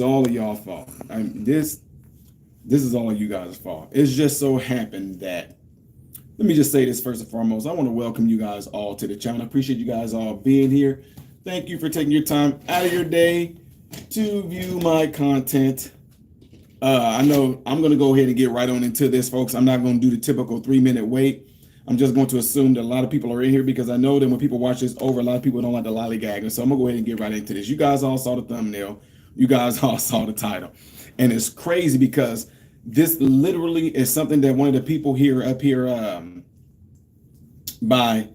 all of y'all fault. This is all of you guys' fault. It's just so happened that, let me just say this first and foremost. I want to welcome you guys all to the channel. I appreciate you guys all being here. Thank you for taking your time out of your day to view my content. I know I'm going to go ahead and get right on into this, folks. I'm not going to do the typical 3-minute wait. I'm just going to assume that a lot of people are in here because I know that when people watch this over, a lot of people don't like the lollygag. So I'm going to go ahead and get right into this. You guys all saw the thumbnail. You guys all saw the title. And it's crazy because this literally is something that one of the people up here by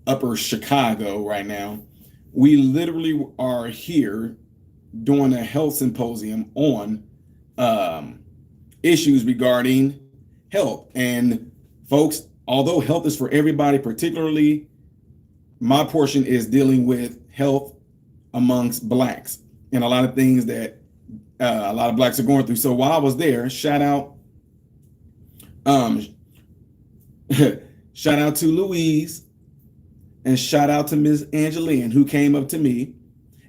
Upper Chicago right now, we literally are here doing a health symposium on issues regarding health. And folks, although health is for everybody, particularly my portion is dealing with health amongst blacks and a lot of things that a lot of blacks are going through. So while I was there, shout out shout out to Louise and shout out to Ms. Angeline, who came up to me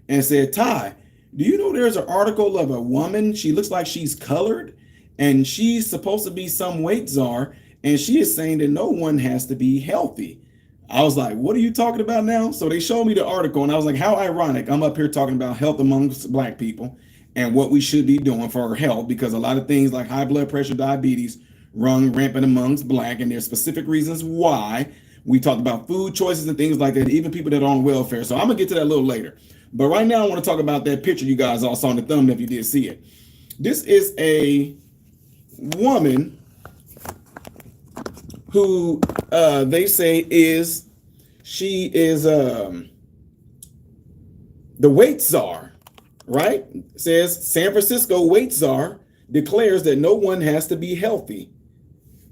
and said, Ty, do you know there's an article of a woman? She looks like she's colored and she's supposed to be some weight czar. And she is saying that no one has to be healthy. I was like, what are you talking about now? So they showed me the article and I was like, how ironic. I'm up here talking about health amongst black people and what we should be doing for our health, because a lot of things like high blood pressure, diabetes run rampant amongst black, and there's specific reasons why. We talked about food choices and things like that, even people that are on welfare. So I'm gonna get to that a little later. But right now I want to talk about that picture you guys all saw in the thumbnail if you did see it. This is a woman who they say she is the weight czar, right? It says San Francisco weight czar declares that no one has to be healthy.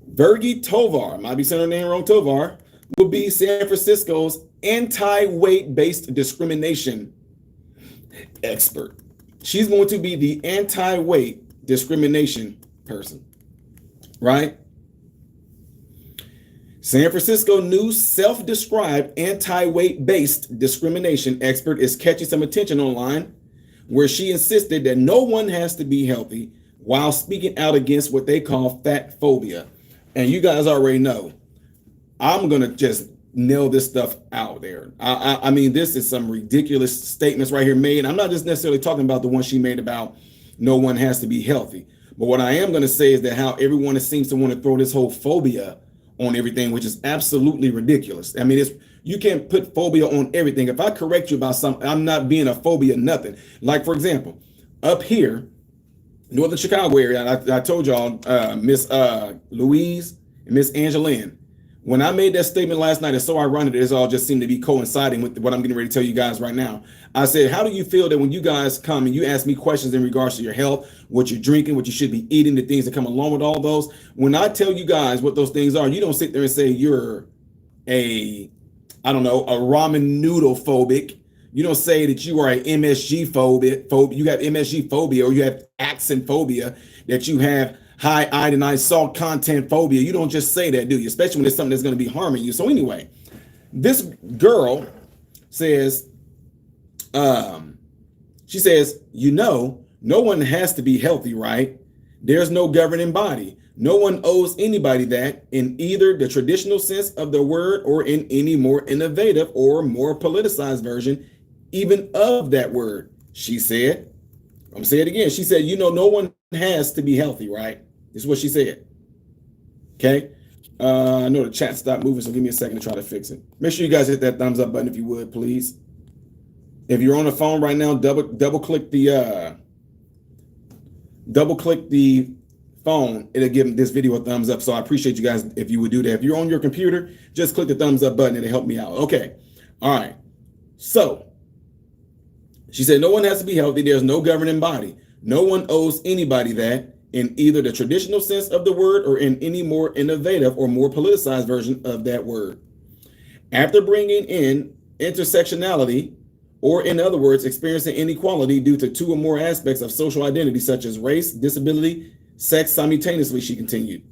Virgie Tovar, might be saying her name wrong, Tovar, will be San Francisco's anti-weight based discrimination expert. She's going to be the anti-weight discrimination person, right? San Francisco new self-described anti-weight based discrimination expert is catching some attention online, where she insisted that no one has to be healthy while speaking out against what they call fat phobia. And you guys already know, I'm going to just nail this stuff out there. I mean, this is some ridiculous statements right here made. I'm not just necessarily talking about the one she made about no one has to be healthy. But what I am going to say is that how everyone seems to want to throw this whole phobia on everything, which is absolutely ridiculous. I mean, you can't put phobia on everything. If I correct you about something, I'm not being a phobia nothing. Like, for example, up here, Northern Chicago area, I told y'all, Miss Louise and Miss Angeline, when I made that statement last night, it's so ironic that it's all just seemed to be coinciding with what I'm getting ready to tell you guys right now. I said, how do you feel that when you guys come and you ask me questions in regards to your health, what you're drinking, what you should be eating, the things that come along with all those? When I tell you guys what those things are, you don't sit there and say you're a ramen noodle phobic. You don't say that you are an MSG phobia. You have MSG phobia, or you have accent phobia, that you have high iodine salt content phobia. You don't just say that, do you? Especially when it's something that's going to be harming you. So anyway, this girl says, she says, no one has to be healthy, right? There's no governing body. No one owes anybody that in either the traditional sense of the word or in any more innovative or more politicized version, even of that word. She said, I'm gonna say it again. She said, no one has to be healthy, right? This is what she said. Okay. I know the chat stopped moving, so give me a second to try to fix it. Make sure you guys hit that thumbs up button if you would, please. If you're on the phone right now, double click the phone. It'll give this video a thumbs up. So I appreciate you guys if you would do that. If you're on your computer, just click the thumbs up button. It'll help me out. Okay. All right. So she said, no one has to be healthy. There's no governing body. No one owes anybody that in either the traditional sense of the word or in any more innovative or more politicized version of that word. After bringing in intersectionality, or in other words, experiencing inequality due to two or more aspects of social identity, such as race, disability, sex simultaneously, she continued.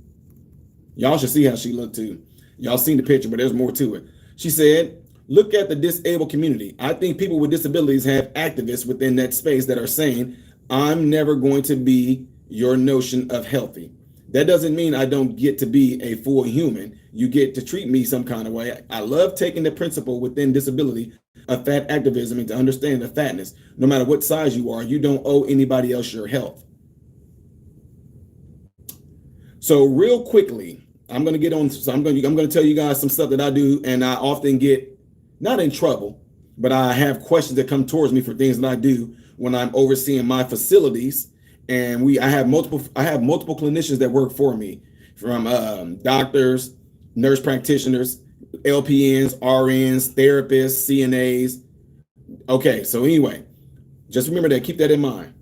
Y'all should see how she looked too. Y'all seen the picture, but there's more to it. She said, look at the disabled community. I think people with disabilities have activists within that space that are saying, I'm never going to be your notion of healthy. That doesn't mean I don't get to be a full human. You get to treat me some kind of way. I love taking the principle within disability of fat activism and to understand the fatness. No matter what size you are, you don't owe anybody else your health. So real quickly, I'm going to get on. So I'm going to tell you guys some stuff that I do, and I often get not in trouble, but I have questions that come towards me for things that I do when I'm overseeing my facilities. And I have multiple clinicians that work for me, from doctors, nurse practitioners, LPNs, RNs, therapists, CNAs. Okay, so anyway, just remember that. Keep that in mind.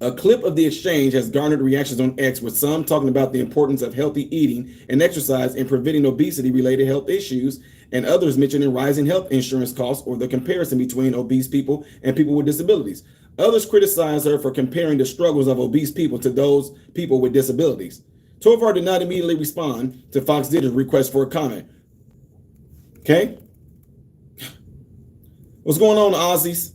A clip of the exchange has garnered reactions on X, with some talking about the importance of healthy eating and exercise in preventing obesity-related health issues, and others mentioning rising health insurance costs or the comparison between obese people and people with disabilities. Others criticize her for comparing the struggles of obese people to those people with disabilities. Tovar did not immediately respond to Fox Digital's request for a comment. Okay? What's going on, Aussies?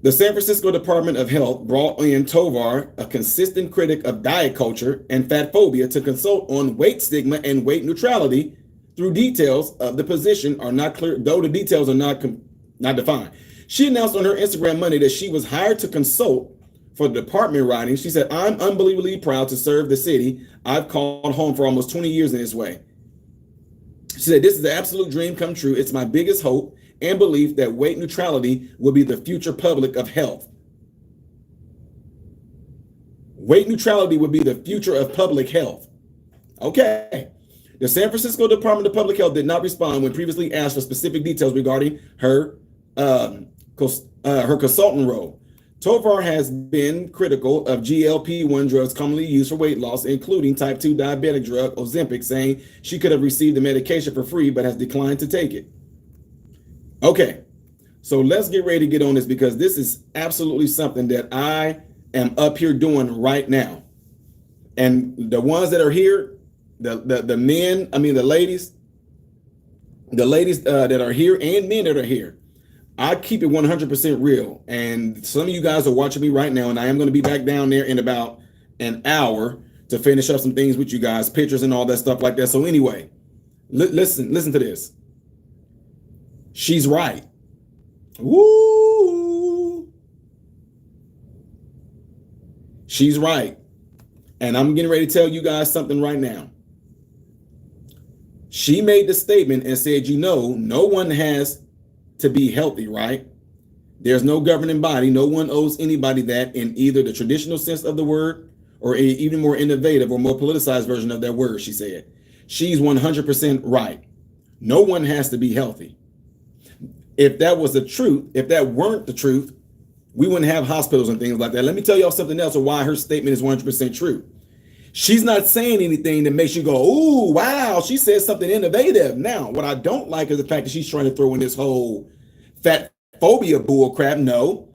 The San Francisco Department of Health brought in Tovar, a consistent critic of diet culture and fat phobia, to consult on weight stigma and weight neutrality. Through details of the position are not clear, though the details are not defined. She announced on her Instagram Monday that she was hired to consult for the department writing. She said, "I'm unbelievably proud to serve the city I've called home for almost 20 years in this way." She said, "This is the absolute dream come true. It's my biggest hope and belief that weight neutrality will be the future public of health." Weight neutrality would be the future of public health. Okay. The San Francisco Department of Public Health did not respond when previously asked for specific details regarding her consultant role. Tovar has been critical of GLP-1 drugs commonly used for weight loss, including type 2 diabetic drug Ozempic, saying she could have received the medication for free but has declined to take it. Okay, so let's get ready to get on this, because this is absolutely something that I am up here doing right now. And the ones that are here, the men, I mean the ladies that are here and men that are here, I keep it 100% real. And some of you guys are watching me right now, and I am going to be back down there in about an hour to finish up some things with you guys, pictures and all that stuff like that. So anyway, listen to this. She's right. Woo! She's right. And I'm getting ready to tell you guys something right now. She made the statement and said, no one has to be healthy, right? There's no governing body. No one owes anybody that, in either the traditional sense of the word or an even more innovative or more politicized version of that word, she said. She's 100% right. No one has to be healthy. If that was the truth, if that weren't the truth, we wouldn't have hospitals and things like that. Let me tell y'all something else of why her statement is 100% true. She's not saying anything that makes you go, "Ooh, wow, she said something innovative." Now, what I don't like is the fact that she's trying to throw in this whole fat phobia bull crap. No.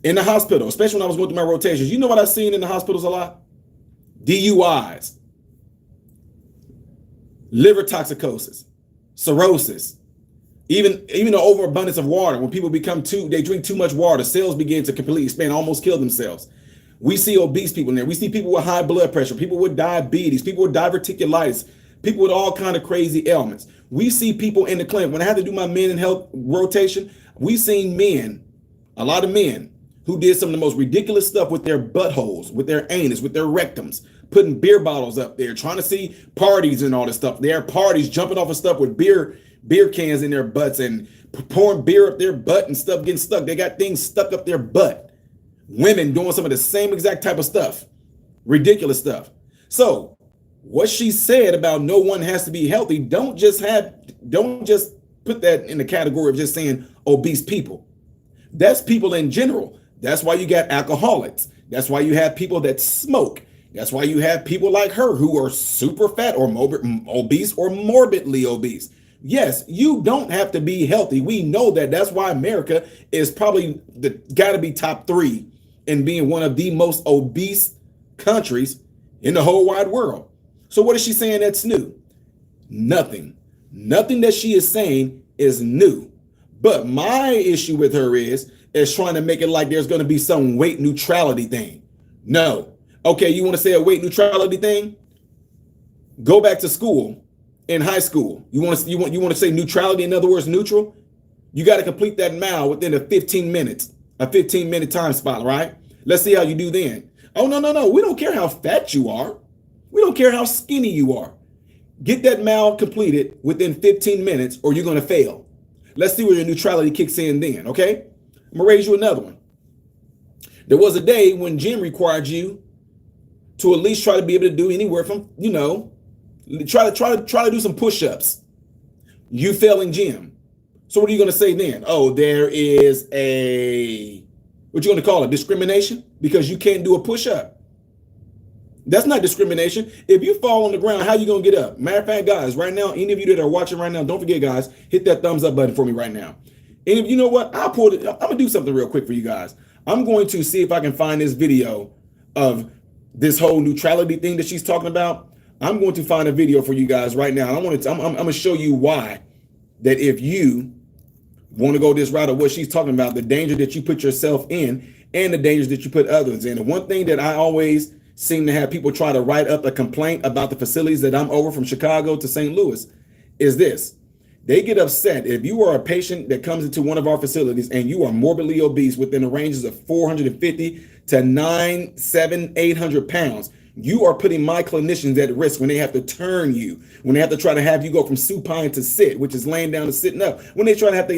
In the hospital, especially when I was going through my rotations, you know what I've seen in the hospitals a lot? DUIs, liver toxicosis, cirrhosis, even the overabundance of water. When people they drink too much water, cells begin to completely expand, almost kill themselves. We see obese people in there. We see people with high blood pressure, people with diabetes, people with diverticulitis, people with all kind of crazy ailments. We see people in the clinic. When I had to do my men in health rotation, we seen men, a lot of men, who did some of the most ridiculous stuff with their buttholes, with their anus, with their rectums, putting beer bottles up there, trying to see parties and all this stuff. There are parties jumping off of stuff with beer cans in their butts and pouring beer up their butt and stuff getting stuck. They got things stuck up their butt. Women doing some of the same exact type of stuff, ridiculous stuff. So what she said about no one has to be healthy, don't just put that in the category of just saying obese people. That's people in general. That's why you got alcoholics. That's why you have people that smoke. That's why you have people like her who are super fat or obese or morbidly obese. Yes, you don't have to be healthy. We know that. That's why America is probably got to be top 3 in being one of the most obese countries in the whole wide world. So what is she saying that's new? Nothing that she is saying is new. But my issue with her is as trying to make it like there's going to be some weight neutrality thing. No. Okay, you want to say a weight neutrality thing? Go back to school in high school. You want to say neutrality, in other words, neutral? You got to complete that mile within a 15-minute time spot, right? Let's see how you do then. Oh, no. We don't care how fat you are. We don't care how skinny you are. Get that mile completed within 15 minutes or you're going to fail. Let's see where your neutrality kicks in then, okay? I'm going to raise you another one. There was a day when gym required you to at least try to be able to do anywhere from, try to do some push-ups. You fail in gym. So what are you going to say then? Oh, there is what you going to call it? Discrimination? Because you can't do a push-up. That's not discrimination. If you fall on the ground, how you going to get up? Matter of fact, guys, right now, any of you that are watching right now, don't forget, guys, hit that thumbs up button for me right now. And if you know what, I'm going to do something real quick for you guys. I'm going to see if I can find this video of this whole neutrality thing that she's talking about. I'm going to find a video for you guys right now. I'm going to show you why that if you want to go this route of what she's talking about, the danger that you put yourself in and the dangers that you put others in. And one thing that I always seem to have people try to write up a complaint about the facilities that I'm over from Chicago to St. Louis is this. They get upset if you are a patient that comes into one of our facilities and you are morbidly obese within the ranges of 450 to 800 pounds. You are putting my clinicians at risk when they have to turn you, when they have to try to have you go from supine to sit, which is laying down to sitting up. When they try to have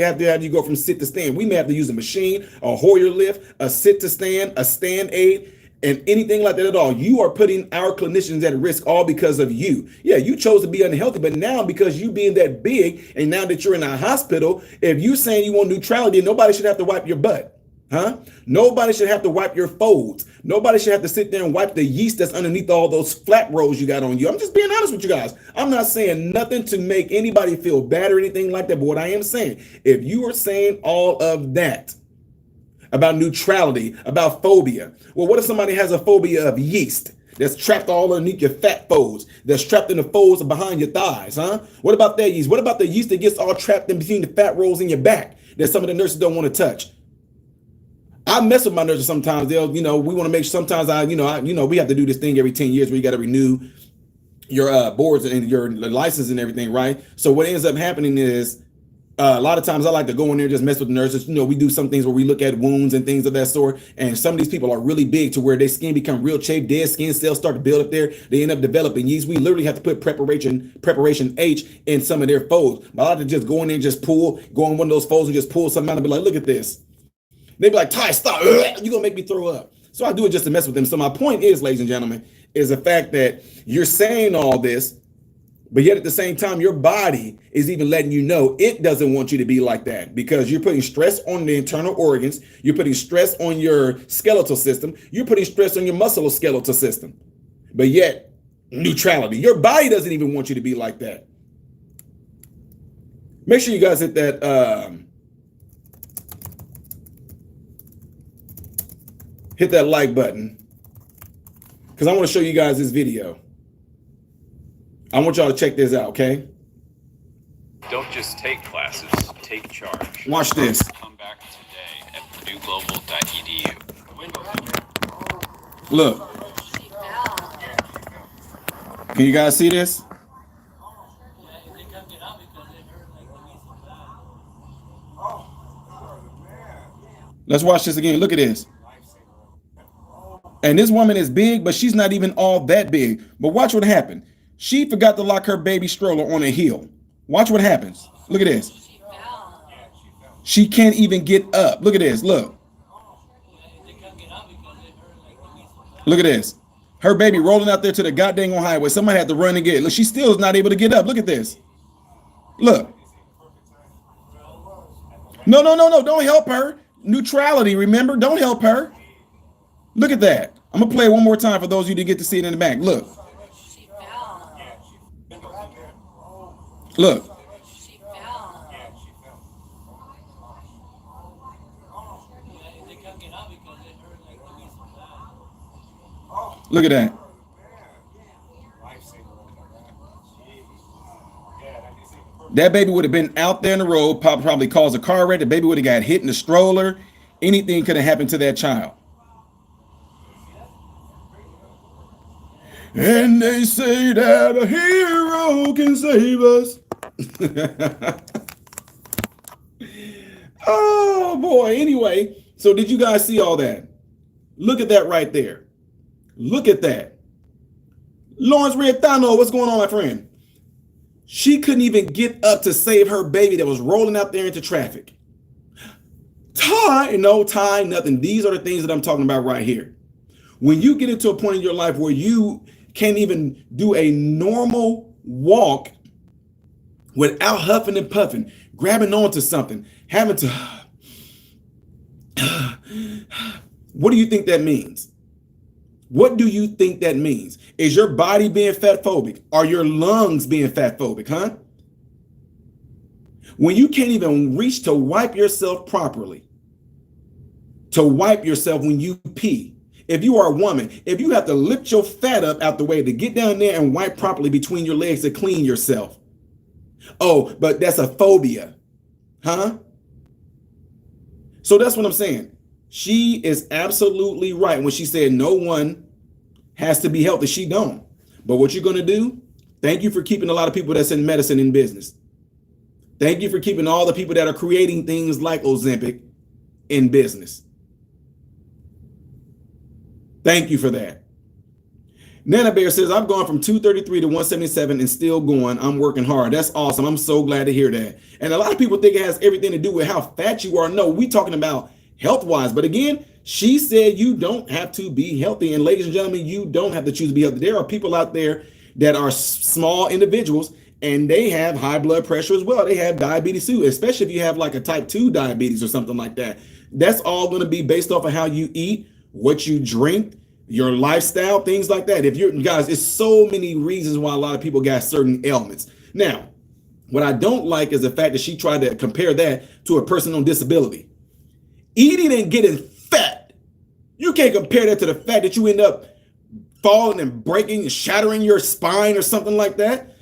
you go from sit to stand, we may have to use a machine, a Hoyer lift, a sit to stand, a stand aid, and anything like that at all. You are putting our clinicians at risk all because of you. Yeah, you chose to be unhealthy, but now because you being that big and now that you're in a hospital, if you saying you want neutrality, nobody should have to wipe your butt. Huh? Nobody should have to wipe your folds. Nobody should have to sit there and wipe the yeast that's underneath all those flat rolls you got on you. I'm just being honest with you guys. I'm not saying nothing to make anybody feel bad or anything like that. But what I am saying, if you are saying all of that about neutrality, about phobia, well, what if somebody has a phobia of yeast that's trapped all underneath your fat folds, that's trapped in the folds behind your thighs, huh? What about that yeast? What about the yeast that gets all trapped in between the fat rolls in your back that some of the nurses don't want to touch? I mess with my nurses sometimes. We want to make sure sometimes we have to do this thing every 10 years where you got to renew your boards and your license and everything, right? So what ends up happening is a lot of times I like to go in there and just mess with the nurses. We do some things where we look at wounds and things of that sort. And some of these people are really big to where their skin become real chafed, dead skin cells start to build up there. They end up developing yeast. We literally have to put preparation H in some of their folds. But I like to just go in there and just go in one of those folds and just pull something out and be like, look at this. They'd be like, Ty, stop. You're going to make me throw up. So I do it just to mess with them. So my point is, ladies and gentlemen, is the fact that you're saying all this, but yet at the same time, your body is even letting you know it doesn't want you to be like that because you're putting stress on the internal organs. You're putting stress on your skeletal system. You're putting stress on your musculoskeletal system. But yet, neutrality. Your body doesn't even want you to be like that. Make sure you guys hit that like button because I want to show you guys this video. I want y'all to check this out, okay? Don't just take classes, take charge. Watch this. Come back today at purdueglobal.edu. Look. Can you guys see this? Let's watch this again. Look at this. And this woman is big, but she's not even all that big. But watch what happened. She forgot to lock her baby stroller on a heel. Watch what happens. Look at this. She can't even get up. Look at this. Look. Look at this. Her baby rolling out there to the goddamn highway. Somebody had to run and get it. Look, she still is not able to get up. Look at this. Look. No. Don't help her. Neutrality, remember? Don't help her. Look at that. I'm going to play it one more time for those of you that get to see it in the back. Look. Look. Look at that. That baby would have been out there in the road, probably caused a car wreck. The baby would have got hit in the stroller. anything could have happened to that child. And they say that a hero can save us. Oh boy. Anyway, so did you guys see all that? Look at that right there. Look at that. Lawrence Redano, what's going on, my friend? She couldn't even get up to save her baby that was rolling out there into traffic. No tie, nothing. These are the things that I'm talking about right here. When you get into a point in your life where you can't even do a normal walk without huffing and puffing, grabbing onto something, having to, what do you think that means? What do you think that means? Is your body being fat phobic? Are your lungs being fat phobic, huh? When you can't even reach to wipe yourself properly, to wipe yourself when you pee. If you are a woman, if you have to lift your fat up out the way to get down there and wipe properly between your legs to clean yourself. Oh, but that's a phobia, huh? So that's what I'm saying. She is absolutely right when she said no one has to be healthy. She don't. But what you're going to do, thank you for keeping a lot of people that's in medicine in business. Thank you for keeping all the people that are creating things like Ozempic in business. Thank you for that. Nana Bear says, I've gone from 233 to 177 and still going. I'm working hard. That's awesome. I'm so glad to hear that. And a lot of people think it has everything to do with how fat you are. No, we're talking about health-wise. But again, she said you don't have to be healthy. And ladies and gentlemen, you don't have to choose to be healthy. There are people out there that are small individuals and they have high blood pressure as well. They have diabetes too, especially if you have like a type 2 diabetes or something like that. That's all going to be based off of how you eat, what you drink, your lifestyle, things like that. If you're guys, it's so many reasons why a lot of people got certain ailments. Now, what I don't like is the fact that she tried to compare that to a person on disability. Eating and getting fat. You can't compare that to the fact that you end up falling and breaking and shattering your spine or something like that.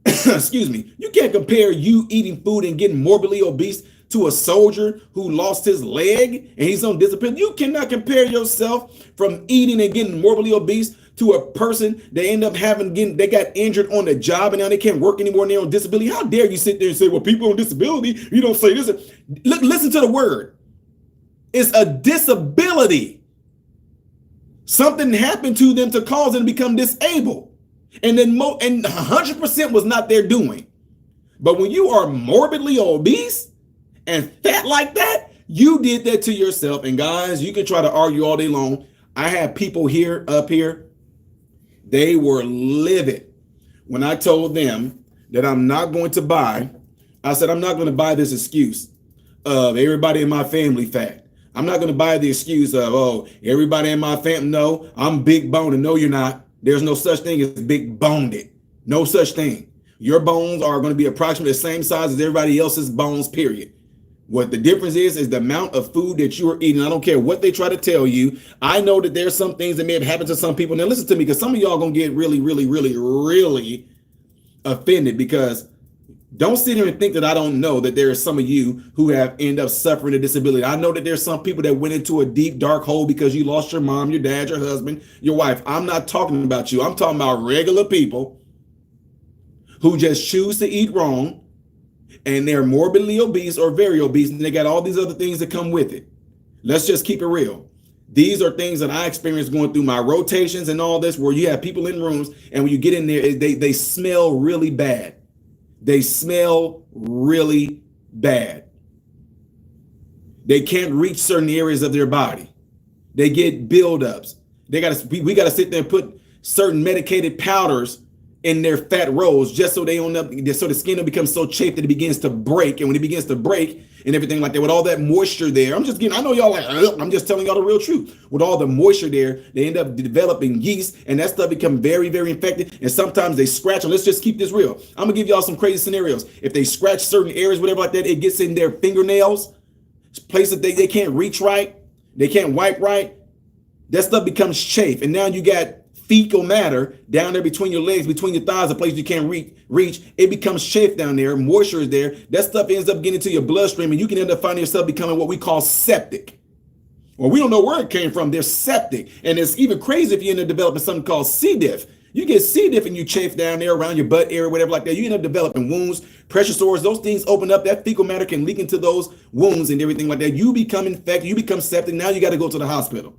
Excuse me. You can't compare you eating food and getting morbidly obese to a soldier who lost his leg and he's on disability. You cannot compare yourself from eating and getting morbidly obese to a person that end up they got injured on the job and now they can't work anymore and they're on disability. How dare you sit there and say, well, people on disability, you don't say this. Listen to the word. It's a disability. Something happened to them to cause them to become disabled. And then 100% was not their doing. But when you are morbidly obese and fat like that, you did that to yourself. And guys, you can try to argue all day long. I have people up here, they were livid when I told them that I'm not going to buy. I said, I'm not going to buy this excuse of everybody in my family fat. I'm not going to buy the excuse of, oh, everybody in my family. No, I'm big boned. No, you're not. There's no such thing as big boned. No such thing. Your bones are going to be approximately the same size as everybody else's bones, period. What the difference is the amount of food that you are eating. I don't care what they try to tell you. I know that there's some things that may have happened to some people. Now listen to me, because some of y'all going to get really, really, really, really offended, because don't sit here and think that I don't know that there are some of you who have ended up suffering a disability. I know that there's some people that went into a deep, dark hole because you lost your mom, your dad, your husband, your wife. I'm not talking about you. I'm talking about regular people who just choose to eat wrong, and they're morbidly obese or very obese, and they got all these other things that come with it. Let's just keep it real. These are things that I experienced going through my rotations and all this, where you have people in rooms, and when you get in there, they smell really bad. They smell really bad. They can't reach certain areas of their body. They get buildups. We got to sit there and put certain medicated powders in their fat rolls just so so the skin will become so chafed that it begins to break. And when it begins to break and everything like that, with all that moisture there, I know y'all like, I'm just telling y'all the real truth. With all the moisture there, they end up developing yeast, and that stuff become very, very infected. And sometimes they scratch them. Let's just keep this real. I'm gonna give y'all some crazy scenarios. If they scratch certain areas, whatever like that, it gets in their fingernails, places they can't reach right, they can't wipe right. That stuff becomes chafe, and now you got fecal matter down there between your legs, between your thighs, a place you can't reach. It becomes chafe down there. Moisture is there. That stuff ends up getting into your bloodstream, and you can end up finding yourself becoming what we call septic. Well, we don't know where it came from. They're septic. And it's even crazy if you end up developing something called C. diff. You get C. diff and you chafe down there around your butt area, whatever like that. You end up developing wounds, pressure sores. Those things open up. That fecal matter can leak into those wounds and everything like that. You become infected. You become septic. Now you got to go to the hospital.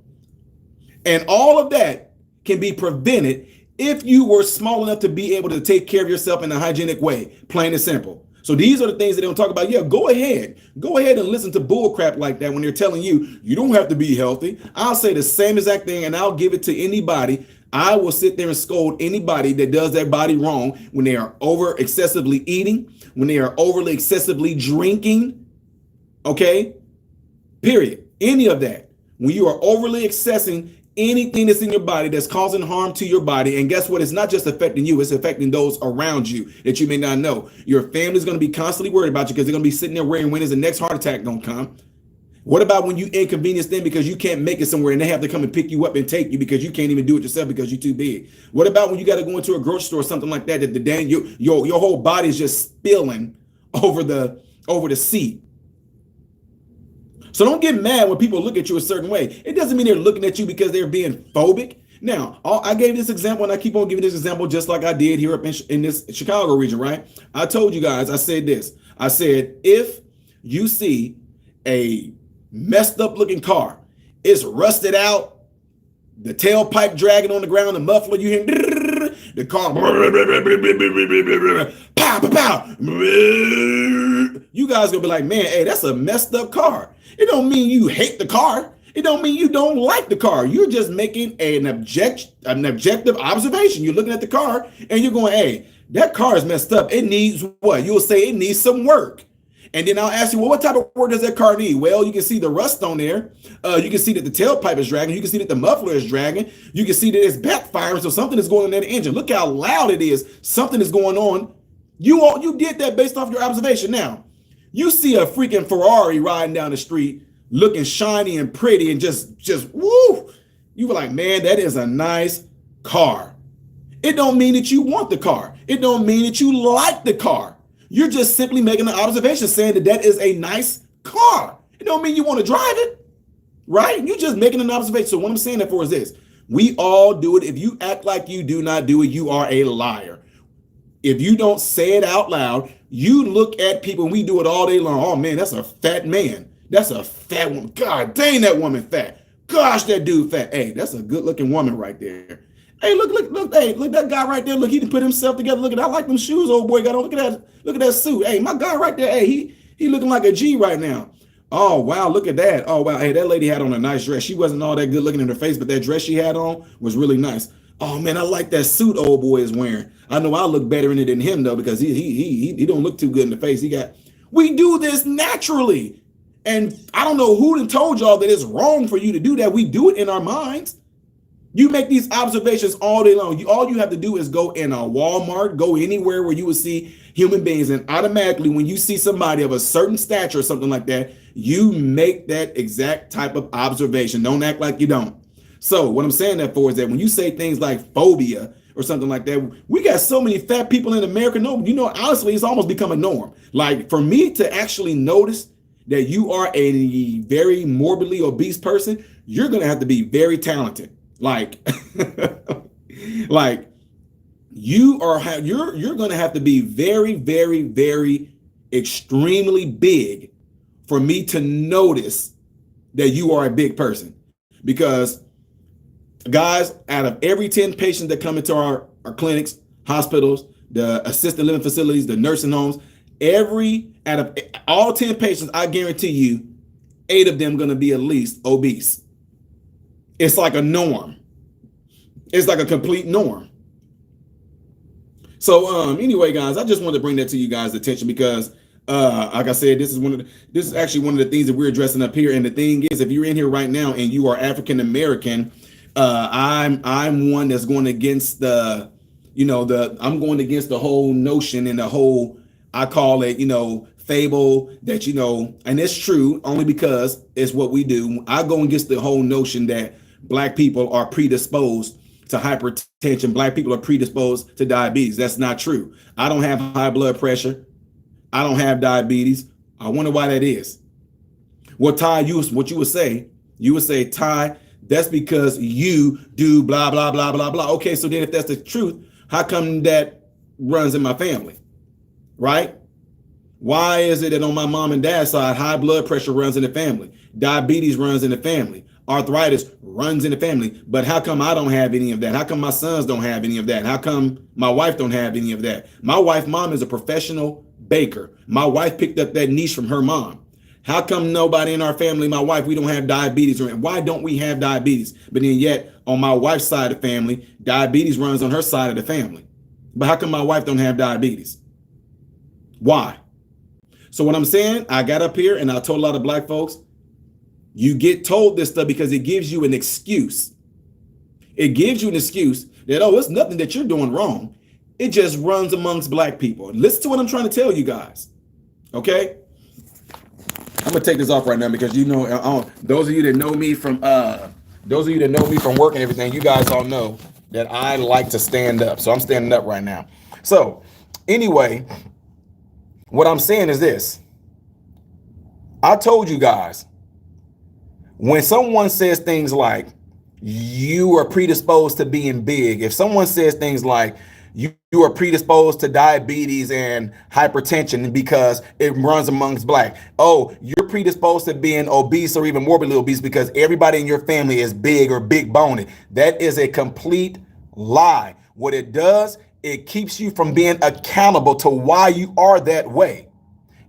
And all of that can be prevented if you were small enough to be able to take care of yourself in a hygienic way, plain and simple. So these are the things that they don't talk about. Yeah, go ahead and listen to bull crap like that when they're telling you, you don't have to be healthy. I'll say the same exact thing and I'll give it to anybody. I will sit there and scold anybody that does their body wrong when they are over excessively eating, when they are overly excessively drinking. Okay, period. Any of that. When you are overly accessing anything that's in your body that's causing harm to your body. And guess what? It's not just affecting you, it's affecting those around you that you may not know. Your family's going to be constantly worried about you because they're going to be sitting there worrying, when is the next heart attack going to come? What about when you inconvenience them because you can't make it somewhere and they have to come and pick you up and take you because you can't even do it yourself because you're too big? What about when you got to go into a grocery store or something like that, that your whole body is just spilling over the seat? So don't get mad when people look at you a certain way. It doesn't mean they're looking at you because they're being phobic. Now, I gave this example and I keep on giving this example just like I did here up in this Chicago region, right? I told you guys, I said this. I said, if you see a messed up looking car, it's rusted out, the tailpipe dragging on the ground, the muffler, you hear the car, pow, pow, pow. You guys gonna be like, man, hey, that's a messed up car. It don't mean you hate the car. It don't mean you don't like the car. You're just making an objective observation. You're looking at the car and you're going, hey, that car is messed up. It needs what? You'll say it needs some work. And then I'll ask you, well, what type of work does that car need? Well, you can see the rust on there. You can see that the tailpipe is dragging. You can see that the muffler is dragging. You can see that it's backfiring. So something is going on in that engine. Look how loud it is. Something is going on. You did that based off your observation. Now, you see a freaking Ferrari riding down the street looking shiny and pretty and just woo. You were like, man, that is a nice car. It don't mean that you want the car. It don't mean that you like the car. You're just simply making an observation saying that that is a nice car. It don't mean you want to drive it, right? You're just making an observation. So what I'm saying that for is this. We all do it. If you act like you do not do it, you are a liar. If you don't say it out loud, you look at people and we do it all day long. Oh man, that's a fat man. That's a fat woman. God dang, that woman fat. Gosh, that dude fat. Hey, that's a good looking woman right there. Hey, look, hey, look that guy right there. Look, he done put himself together. Look at, I like them shoes old boy got on. Look at that suit. Hey, my guy right there. Hey, he looking like a G right now. Oh, wow, look at that. Oh, wow. Hey, that lady had on a nice dress. She wasn't all that good looking in her face, but that dress she had on was really nice. Oh man, I like that suit old boy is wearing. I know I look better in it than him though, because he don't look too good in the face. We do this naturally. And I don't know who done told y'all that it's wrong for you to do that. We do it in our minds. You make these observations all day long. All you have to do is go in a Walmart, go anywhere where you will see human beings, and automatically when you see somebody of a certain stature or something like that, you make that exact type of observation. Don't act like you don't. So what I'm saying that for is that when you say things like phobia or something like that, we got so many fat people in America. No, honestly, it's almost become a norm. Like for me to actually notice that you are a very morbidly obese person, you're going to have to be very talented. Like, like you're going to have to be very, very, very extremely big for me to notice that you are a big person. Because guys, out of every 10 patients that come into our clinics, hospitals, the assisted living facilities, the nursing homes, out of all 10 patients, I guarantee you, 8 of them going to be at least obese. It's like a norm. It's like a complete norm. So anyway, guys, I just wanted to bring that to you guys' attention because like I said, this is actually one of the things that we're addressing up here. And the thing is, if you're in here right now and you are African American, I'm one that's going against I'm going against the whole notion and the whole, I call it, fable that, and it's true only because it's what we do. I go against the whole notion that Black people are predisposed to hypertension. Black people are predisposed to diabetes. That's not true. I don't have high blood pressure. I don't have diabetes. I wonder why that is. Well, Ty, what you would say You would say, Ty, that's because you do blah, blah, blah, blah, blah. Okay, so then if that's the truth, how come that runs in my family, right? Why is it that on my mom and dad's side, high blood pressure runs in the family, diabetes runs in the family, arthritis runs in the family, but how come I don't have any of that? How come my sons don't have any of that? How come my wife don't have any of that? My wife, mom is a professional baker. My wife picked up that niche from her mom. How come nobody in our family, my wife, we don't have diabetes? Why don't we have diabetes? But then yet on my wife's side of the family, diabetes runs on her side of the family. But how come my wife don't have diabetes? Why? So what I'm saying, I got up here and I told a lot of black folks, you get told this stuff because it gives you an excuse. It gives you an excuse that, oh, it's nothing that you're doing wrong. It just runs amongst black people. Listen to what I'm trying to tell you guys. Okay? I'm gonna take this off right now because you know, those of you that know me from work and everything, you guys all know that I like to stand up. So I'm standing up right now. So anyway, what I'm saying is this. I told you guys, when someone says things like you are predisposed to being big, if someone says things like you are predisposed to diabetes and hypertension because it runs amongst black. Oh, you're predisposed to being obese or even morbidly obese because everybody in your family is big or big boned. That is a complete lie. What it does, it keeps you from being accountable to why you are that way.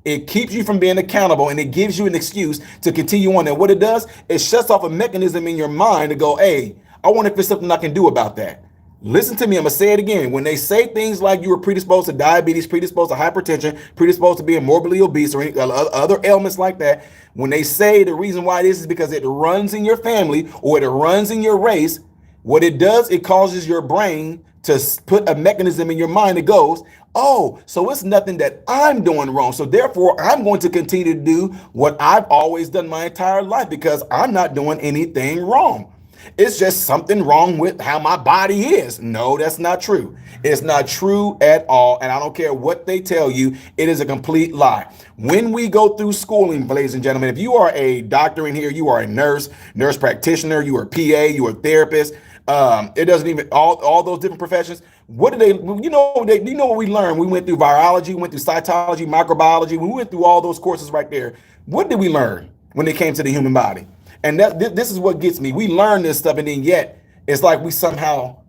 It keeps you from being accountable and it gives you an excuse to continue on. And what it does, it shuts off a mechanism in your mind to go, hey, I wonder if there's something I can do about that. Listen to me. I'm going to say it again. When they say things like you were predisposed to diabetes, predisposed to hypertension, predisposed to being morbidly obese or any other ailments like that, when they say the reason why this is because it runs in your family or it runs in your race, what it does, it causes your brain to put a mechanism in your mind that goes, oh, so it's nothing that I'm doing wrong. So therefore, I'm going to continue to do what I've always done my entire life because I'm not doing anything wrong. It's just something wrong with how my body is. No, that's not true. It's not true at all. And I don't care what they tell you. It is a complete lie. When we go through schooling, ladies and gentlemen, if you are a doctor in here, you are a nurse practitioner, you are a PA, you are a therapist. It doesn't even all those different professions. What do they, you know what we learned? We went through virology, we went through cytology, microbiology. We went through all those courses right there. What did we learn when it came to the human body? And this is what gets me. We learn this stuff and then yet it's like we somehow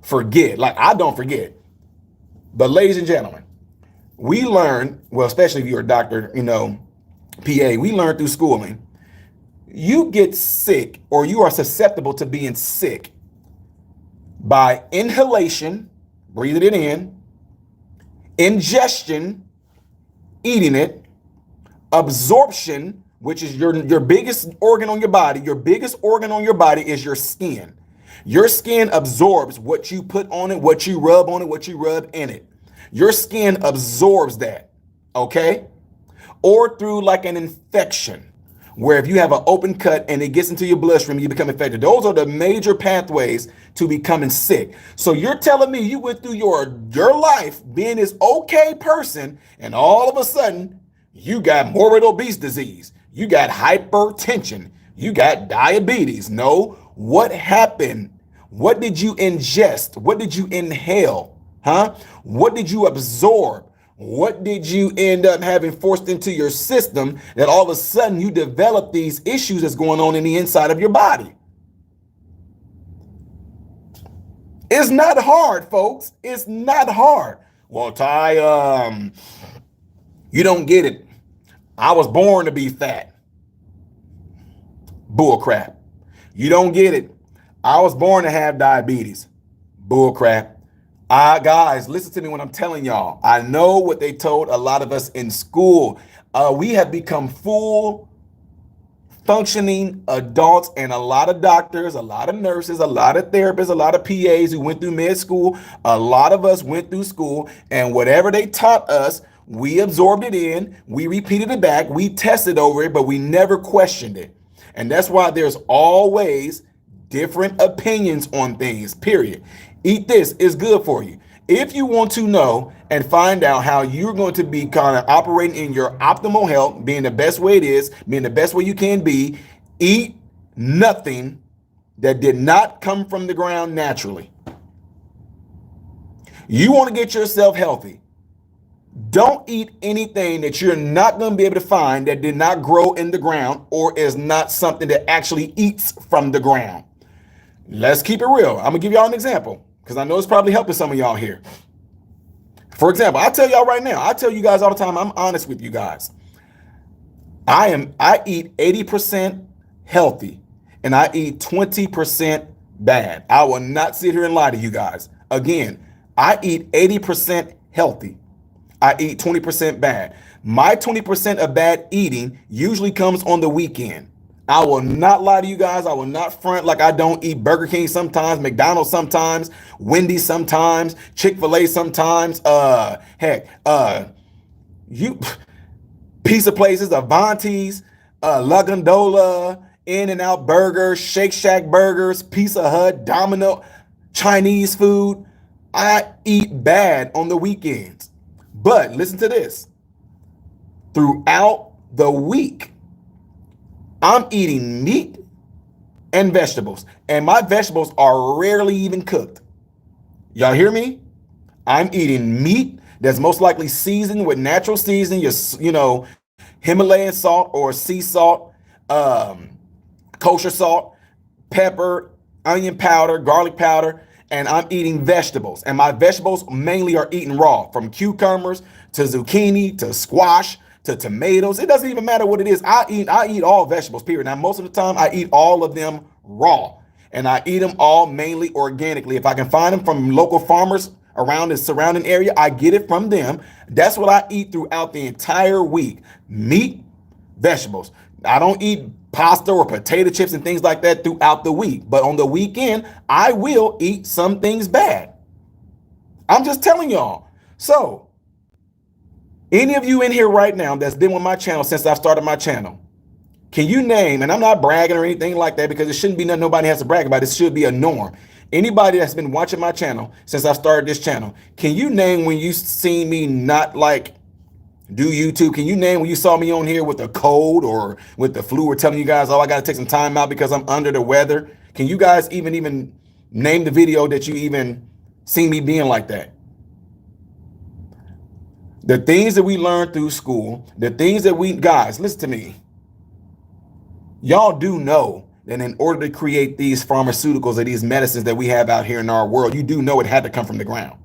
forget. Like I don't forget. But ladies and gentlemen, we learn, well, especially if you're a doctor, PA, we learn through schooling. You get sick or you are susceptible to being sick by inhalation, breathing it in, ingestion, eating it, absorption, which is your biggest organ on your body. Your biggest organ on your body is your skin. Your skin absorbs what you put on it, what you rub on it, what you rub in it. Your skin absorbs that, okay? Or through like an infection, where if you have an open cut and it gets into your bloodstream, you become infected. Those are the major pathways to becoming sick. So you're telling me you went through your life being this okay person and all of a sudden you got morbid obese disease. You got hypertension. You got diabetes. No, what happened? What did you ingest? What did you inhale? What did you absorb? What did you end up having forced into your system that all of a sudden you develop these issues that's going on in the inside of your body? It's not hard, folks. It's not hard. Well, Ty, you don't get it. I was born to be fat. Bull crap. You don't get it. I was born to have diabetes. Bull crap. Guys, listen to me when I'm telling y'all. I know what they told a lot of us in school. We have become full functioning adults, and a lot of doctors, a lot of nurses, a lot of therapists, a lot of PAs who went through med school. A lot of us went through school, and whatever they taught us, we absorbed it in, we repeated it back, we tested over it, but we never questioned it. And that's why there's always different opinions on things, period. Eat this, is good for you. If you want to know and find out how you're going to be kind of operating in your optimal health, being the best way it is, being the best way you can be, eat nothing that did not come from the ground naturally. You want to get yourself healthy. Don't eat anything that you're not going to be able to find that did not grow in the ground or is not something that actually eats from the ground. Let's keep it real. I'm going to give y'all an example because I know it's probably helping some of y'all here. For example, I tell y'all right now, I tell you guys all the time, I'm honest with you guys. I eat 80% healthy and I eat 20% bad. I will not sit here and lie to you guys. Again, I eat 80% healthy. I eat 20% bad. My 20% of bad eating usually comes on the weekend. I will not lie to you guys. I will not front like I don't eat Burger King sometimes, McDonald's sometimes, Wendy's sometimes, Chick-fil-A sometimes. You pizza places, Avanti's, La Gondola, In-N-Out Burgers, Shake Shack Burgers, Pizza Hut, Domino, Chinese food. I eat bad on the weekends. But listen to this. Throughout the week, I'm eating meat and vegetables. And my vegetables are rarely even cooked. Y'all hear me? I'm eating meat that's most likely seasoned with natural seasoning, you know, Himalayan salt or sea salt, kosher salt, pepper, onion powder, garlic powder, and I'm eating vegetables. And my vegetables mainly are eaten raw, from cucumbers to zucchini to squash to tomatoes. It doesn't even matter what it is. I eat all vegetables, period. Now, most of the time I eat all of them raw, and I eat them all mainly organically. If I can find them from local farmers around the surrounding area, I get it from them. That's what I eat throughout the entire week. Meat, vegetables. I don't eat pasta or potato chips and things like that throughout the week. But on the weekend, I will eat some things bad. I'm just telling y'all. So, any of you in here right now that's been with my channel since I started my channel, can you name, and I'm not bragging or anything like that because it shouldn't be nothing nobody has to brag about. It should be a norm. Anybody that's been watching my channel since I started this channel, can you name when you seen me not like do YouTube? Can you name when you saw me on here with a cold or with the flu or telling you guys, oh, I got to take some time out because I'm under the weather? Can you guys even name the video that you even seen me being like that? The things that we learned through school, the things that guys, listen to me. Y'all do know that in order to create these pharmaceuticals or these medicines that we have out here in our world, you do know it had to come from the ground.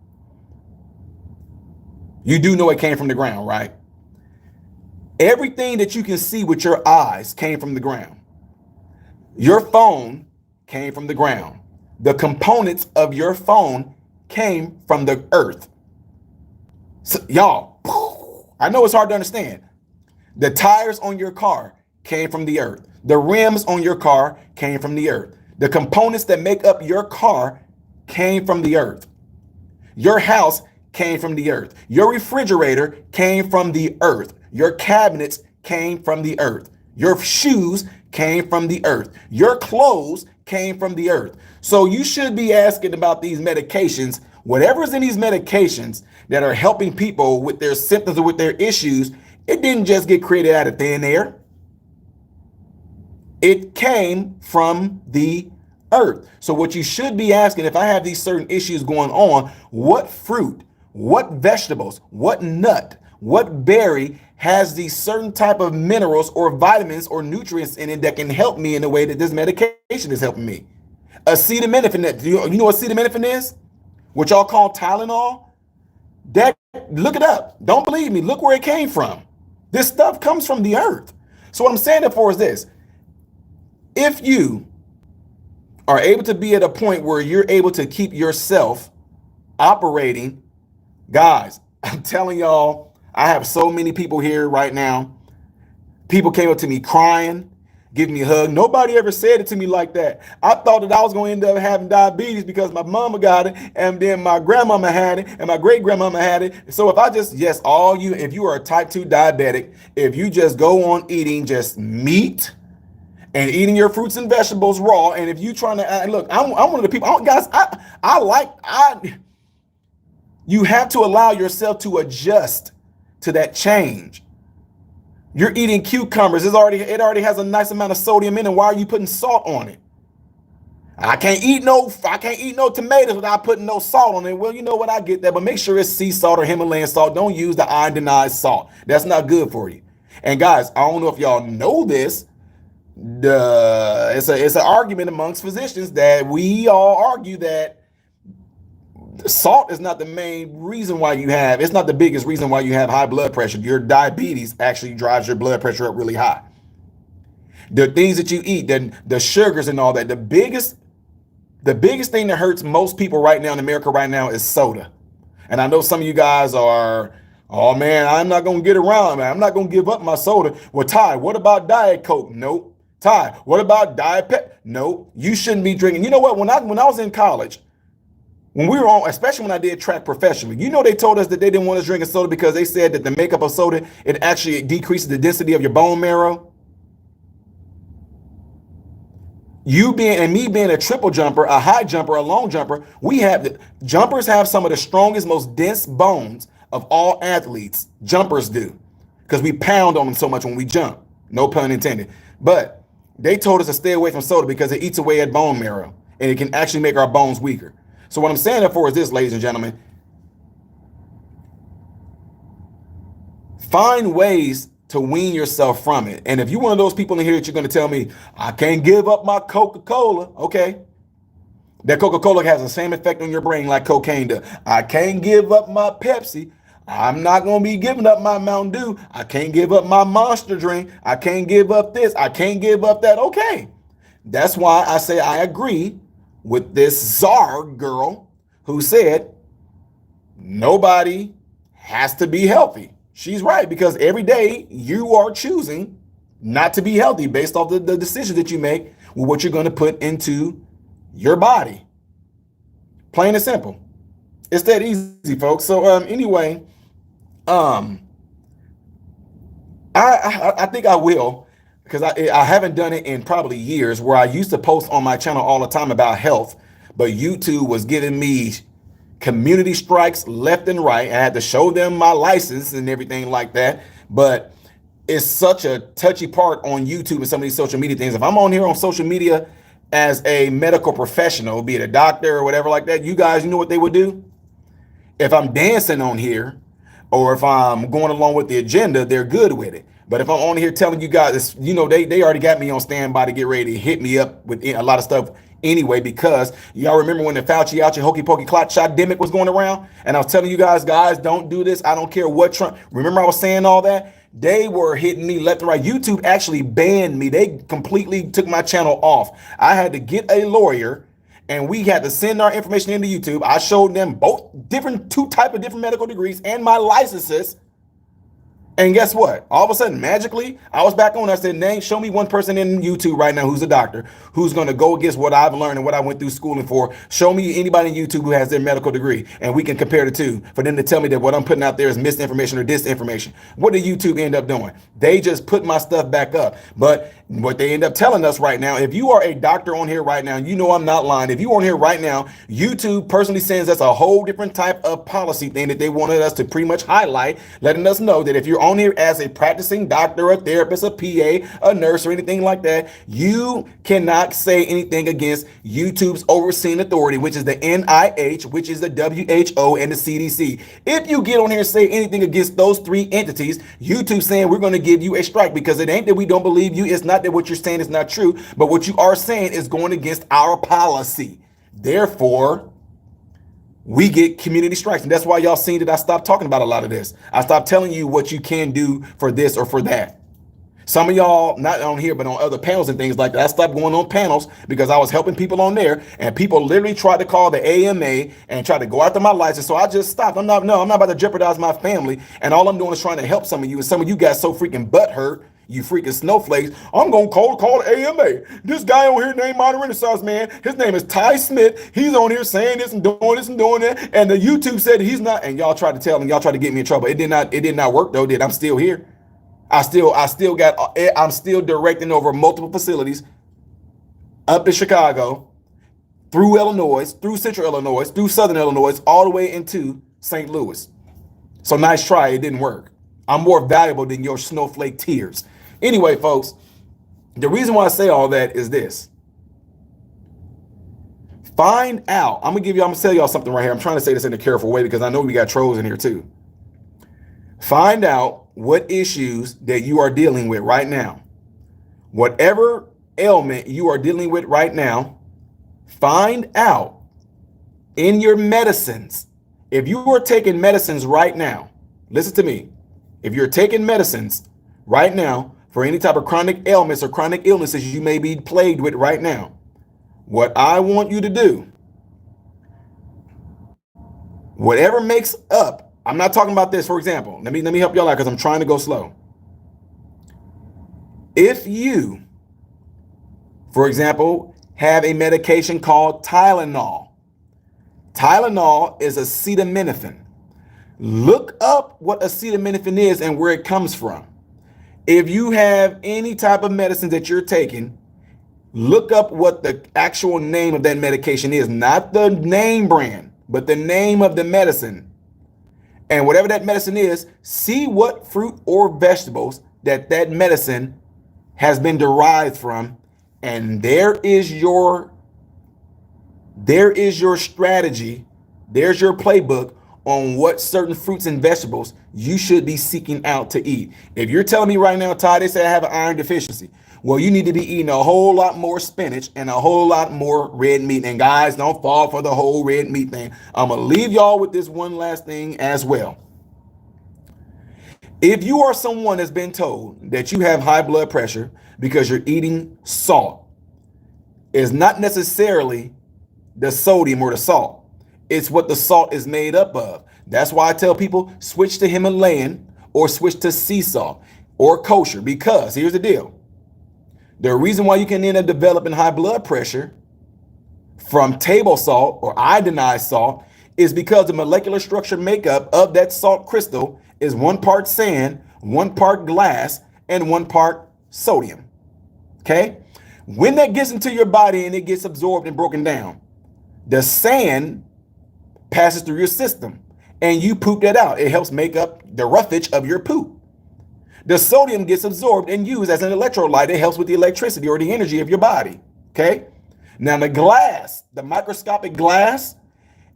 You do know it came from the ground, right? Everything that you can see with your eyes came from the ground. Your phone came from the ground. The components of your phone came from the earth. So, y'all, I know it's hard to understand. The tires on your car came from the earth. The rims on your car came from the earth. The components that make up your car came from the earth. Your house came from the earth. Your refrigerator came from the earth. Your cabinets came from the earth. Your shoes came from the earth. Your clothes came from the earth. So you should be asking about these medications. Whatever's in these medications that are helping people with their symptoms or with their issues, it didn't just get created out of thin air. It came from the earth. So what you should be asking, if I have these certain issues going on, what fruit, what vegetables, what nut, what berry has these certain type of minerals or vitamins or nutrients in it that can help me in the way that this medication is helping me? Acetaminophen, you know what acetaminophen is? What y'all call Tylenol? That, look it up. Don't believe me. Look where it came from. This stuff comes from the earth. So what I'm saying that for is this. If you are able to be at a point where you're able to keep yourself operating, guys, I'm telling y'all, I have so many people here right now. People came up to me crying, giving me a hug. Nobody ever said it to me like that. I thought that I was going to end up having diabetes because my mama got it, and then my grandmama had it, and my great grandmama had it. So if I just, yes, all you, if you are a type 2 diabetic, if you just go on eating just meat and eating your fruits and vegetables raw, and if you trying to, look, I'm one of the people, guys, you have to allow yourself to adjust to that change. You're eating cucumbers. It already has a nice amount of sodium in it. Why are you putting salt on it? I can't eat no tomatoes without putting no salt on it. Well, you know what? I get that, but make sure it's sea salt or Himalayan salt. Don't use the iodinized salt. That's not good for you. And guys, I don't know if y'all know this. It's an argument amongst physicians that we all argue that salt is not the main reason why it's not the biggest reason why you have high blood pressure. Your diabetes actually drives your blood pressure up really high. The things that you eat, the sugars and all that, the biggest thing that hurts most people right now in America right now is soda. And I know some of you guys are, oh man, I'm not going to get around, man. I'm not going to give up my soda. Well, Ty, what about Diet Coke? Nope. Ty, what about Diet Pepsi? Nope. You shouldn't be drinking. You know what? When I was in college, when we were on, especially when I did track professionally, you know, they told us that they didn't want us drinking soda because they said that the makeup of soda, it actually decreases the density of your bone marrow. You being and me being a triple jumper, a high jumper, a long jumper, jumpers have some of the strongest, most dense bones of all athletes. Jumpers do, because we pound on them so much when we jump. No pun intended. But they told us to stay away from soda because it eats away at bone marrow and it can actually make our bones weaker. So what I'm saying that for is this, ladies and gentlemen, find ways to wean yourself from it. And if you're one of those people in here that you're going to tell me, I can't give up my Coca-Cola, okay. That Coca-Cola has the same effect on your brain like cocaine does. I can't give up my Pepsi. I'm not going to be giving up my Mountain Dew. I can't give up my Monster drink. I can't give up this. I can't give up that. Okay. That's why I say I agree with this Czar girl who said nobody has to be healthy. She's right, because every day you are choosing not to be healthy based off the decisions that you make with what you're going to put into your body. Plain and simple. It's that easy, folks. So anyway, I think I will, because I haven't done it in probably years, where I used to post on my channel all the time about health, but YouTube was giving me community strikes left and right. I had to show them my license and everything like that. But it's such a touchy part on YouTube and some of these social media things. If I'm on here on social media as a medical professional, be it a doctor or whatever like that, you guys, you know what they would do? If I'm dancing on here, or if I'm going along with the agenda, they're good with it. But if I'm on here telling you guys, you know, they already got me on standby to get ready to hit me up with a lot of stuff anyway, because y'all remember when the Fauci out your hokey pokey clot shot demic was going around, and I was telling you guys, don't do this. I don't care what Trump. Remember I was saying all that? They were hitting me left and right. YouTube actually banned me. They completely took my channel off. I had to get a lawyer, and we had to send our information into YouTube. I showed them both two type of different medical degrees and my licenses. And guess what? All of a sudden, magically, I was back on. I said, show me one person in YouTube right now who's a doctor, who's going to go against what I've learned and what I went through schooling for. Show me anybody in YouTube who has their medical degree, and we can compare the two, for them to tell me that what I'm putting out there is misinformation or disinformation. What did YouTube end up doing? They just put my stuff back up. But what they end up telling us right now, if you are a doctor on here right now, you know I'm not lying. If you're on here right now, YouTube personally sends us a whole different type of policy thing that they wanted us to pretty much highlight, letting us know that if you're on here as a practicing doctor, a therapist, a PA, a nurse, or anything like that, you cannot say anything against YouTube's overseeing authority, which is the NIH, which is the WHO, and the CDC. If you get on here and say anything against those three entities, YouTube's saying we're going to give you a strike, because it ain't that we don't believe you. It's not that what you're saying is not true, but what you are saying is going against our policy. Therefore, we get community strikes. And that's why y'all seen that I stopped talking about a lot of this. I stopped telling you what you can do for this or for that. Some of y'all, not on here, but on other panels and things like that, I stopped going on panels because I was helping people on there, and people literally tried to call the AMA and try to go after my license. So I just stopped. I'm not about to jeopardize my family. And all I'm doing is trying to help some of you. And some of you got so freaking butthurt, you freaking snowflakes. I'm going to call the AMA. This guy on here named Modern Renaissance Man, his name is Ty Smith. He's on here saying this and doing this and doing that. And the YouTube said he's not. And y'all tried to tell him, y'all tried to get me in trouble. It did not work though, I'm still here. I'm still directing over multiple facilities up in Chicago, through Illinois, through Central Illinois, through Southern Illinois, all the way into St. Louis. So nice try. It didn't work. I'm more valuable than your snowflake tears. Anyway, folks, the reason why I say all that is this. Find out. I'm gonna tell y'all something right here. I'm trying to say this in a careful way because I know we got trolls in here too. Find out what issues that you are dealing with right now. Whatever ailment you are dealing with right now, find out in your medicines. If you are taking medicines right now, listen to me. If you're taking medicines right now for any type of chronic ailments or chronic illnesses you may be plagued with right now, what I want you to do, whatever makes up, I'm not talking about this, for example, let me help y'all out because I'm trying to go slow. If you, for example, have a medication called Tylenol. Tylenol is acetaminophen. Look up what acetaminophen is and where it comes from. If you have any type of medicine that you're taking, look up what the actual name of that medication is, not the name brand, but the name of the medicine. And whatever that medicine is, see what fruit or vegetables that medicine has been derived from. And there is your strategy. There's your playbook on what certain fruits and vegetables you should be seeking out to eat. If you're telling me right now, Ty, they say I have an iron deficiency. Well, you need to be eating a whole lot more spinach and a whole lot more red meat. And guys, don't fall for the whole red meat thing. I'm going to leave y'all with this one last thing as well. If you are someone that's been told that you have high blood pressure because you're eating salt, it's not necessarily the sodium or the salt. It's what the salt is made up of. That's why I tell people switch to Himalayan or switch to sea salt or kosher, because here's the deal. The reason why you can end up developing high blood pressure from table salt or iodinized salt is because the molecular structure makeup of that salt crystal is 1 part sand, 1 part glass, and 1 part sodium. Okay? When that gets into your body and it gets absorbed and broken down, the sand passes through your system and you poop that out. It helps make up the roughage of your poop. The sodium gets absorbed and used as an electrolyte. It helps with the electricity or the energy of your body. Okay? Now the glass, the microscopic glass,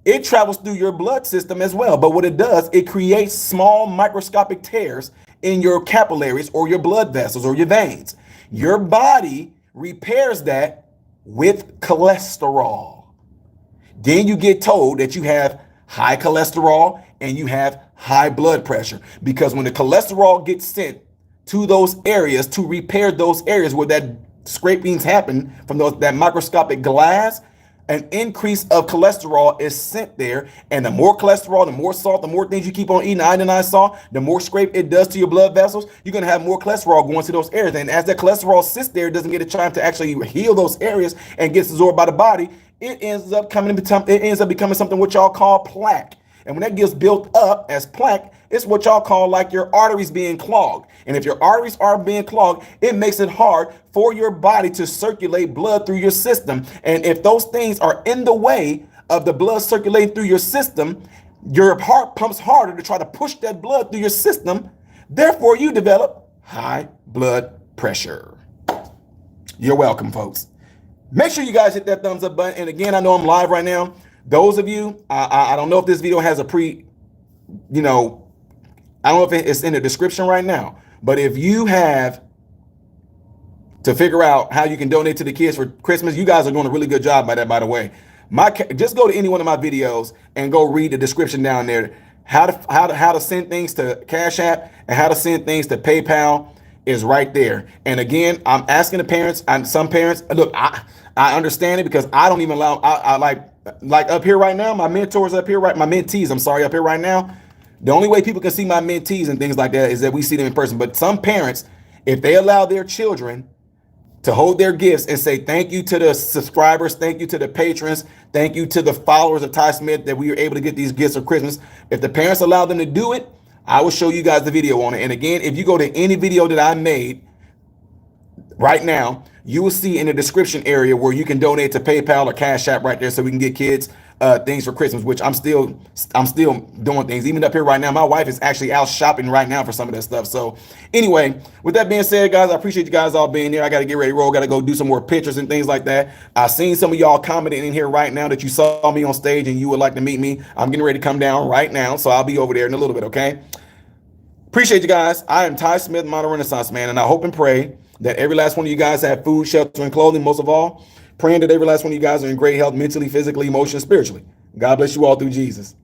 it travels through your blood system as well. But what it does, it creates small microscopic tears in your capillaries or your blood vessels or your veins. Your body repairs that with cholesterol. Then you get told that you have high cholesterol and you have high blood pressure, because when the cholesterol gets sent to those areas to repair those areas where that scrapings happen from that microscopic glass, an increase of cholesterol is sent there. And the more cholesterol, the more salt, the more things you keep on eating, iodinized salt, the more scrape it does to your blood vessels, you're going to have more cholesterol going to those areas. And as that cholesterol sits there, it doesn't get a chance to actually heal those areas and gets absorbed by the body. It ends up becoming something what y'all call plaque. And when that gets built up as plaque, it's what y'all call like your arteries being clogged. And if your arteries are being clogged, it makes it hard for your body to circulate blood through your system. And if those things are in the way of the blood circulating through your system, your heart pumps harder to try to push that blood through your system. Therefore, you develop high blood pressure. You're welcome, folks. Make sure you guys hit that thumbs up button. And again, I know I'm live right now. Those of you, I don't know if this video has a I don't know if it's in the description right now, but if you have to figure out how you can donate to the kids for Christmas, you guys are doing a really good job by that, by the way. Just go to any one of my videos and go read the description down there. How to send things to Cash App and how to send things to PayPal is right there. And again, I'm asking the parents, and some parents, look, I understand it because I don't even allow, I like up here right now, my mentors up here, right? My mentees, I'm sorry, up here right now. The only way people can see my mentees and things like that is that we see them in person. But some parents, if they allow their children to hold their gifts and say thank you to the subscribers, thank you to the patrons, thank you to the followers of Ty Smith that we were able to get these gifts for Christmas. If the parents allow them to do it, I will show you guys the video on it. And again, if you go to any video that I made right now, you will see in the description area where you can donate to PayPal or Cash App right there, so we can get kids things for Christmas, which I'm still doing things. Even up here right now, my wife is actually out shopping right now for some of that stuff. So anyway, with that being said, guys, I appreciate you guys all being here. I got to get ready to roll. Got to go do some more pictures and things like that. I've seen some of y'all commenting in here right now that you saw me on stage and you would like to meet me. I'm getting ready to come down right now, so I'll be over there in a little bit, okay? Appreciate you guys. I am Ty Smith, Modern Renaissance Man, and I hope and pray that every last one of you guys have food, shelter, and clothing. Most of all, praying that every last one of you guys are in great health, mentally, physically, emotionally, spiritually. God bless you all through Jesus.